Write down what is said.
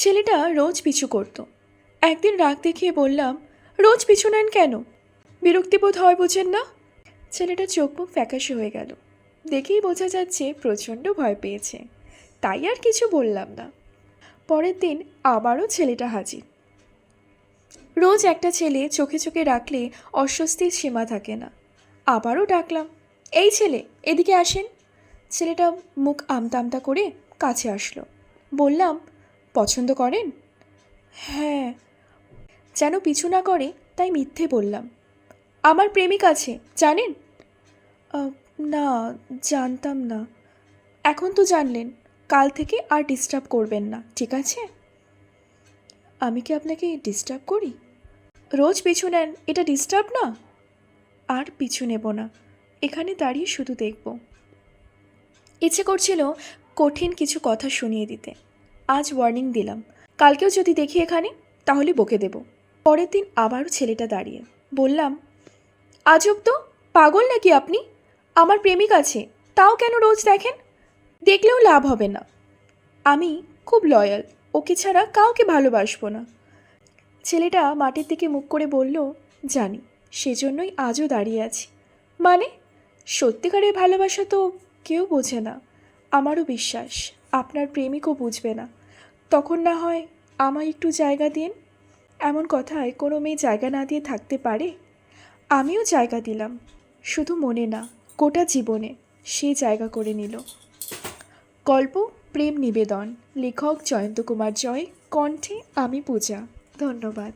ছেলেটা রোজ পিছু করত। একদিন রাগ দেখিয়ে বললাম, রোজ পিছু নেন কেন? বিরক্তিবোধ হয় বুঝেন না? ছেলেটা চোখ মুখ ফ্যাকাশে হয়ে গেল। দেখেই বোঝা যাচ্ছে প্রচণ্ড ভয় পেয়েছে। তাই আর কিছু বললাম না। পরের দিন আবারও ছেলেটা হাজির। রোজ একটা ছেলে চোখে চোখে রাখলে অস্বস্তির সীমা থাকে না। আবারও ডাকলাম, এই ছেলে এদিকে আসেন। ছেলেটা মুখ আমতা আমতা করে কাছে আসলো। বললাম, পছন্দ করেন? হ্যাঁ। যেন পিছু না করে তাই মিথ্যে বললাম। আমার প্রেমিক আছে জানেন? না, জানতাম না। এখন তো জানলেন। কাল থেকে আর ডিস্টার্ব করবেন না, ঠিক আছে? আমি কি আপনাকে ডিস্টার্ব করি? রোজ পিছু নেন, এটা ডিস্টার্ব না? আর পিছু নেব না, এখানে দাঁড়িয়ে শুধু দেখব। ইচ্ছে করছিল কঠিন কিছু কথা শুনিয়ে দিতে। আজ ওয়ার্নিং দিলাম, কালকেও যদি দেখি এখানে তাহলে বকে দেব। পরের দিন আবারও ছেলেটা দাঁড়িয়ে। বললাম, আজব তো, পাগল নাকি আপনি? আমার প্রেমিক আছে, তাও কেন রোজ দেখেন? দেখলেও লাভ হবে না। আমি খুব লয়াল, ওকে ছাড়া কাউকে ভালোবাসবো না। ছেলেটা মাটির দিকে মুখ করে বলল, জানি, সেজন্যই আজও দাঁড়িয়ে আছি। মানে সত্যিকারের ভালোবাসা তো কেউ বোঝে না। আমারও বিশ্বাস আপনার প্রেমিকও বুঝবে না। তখন না হয় আমায় একটু জায়গা দিন। এমন কথায় কোনো মেয়ে জায়গা না দিয়ে থাকতে পারে? আমিও জায়গা দিলাম, শুধু মনে না, গোটা জীবনে সে জায়গা করে নিল। গল্প প্রেম নিবেদন, লেখক জয়ন্ত কুমার জয়, কণ্ঠে আমি পূজা। ধন্যবাদ।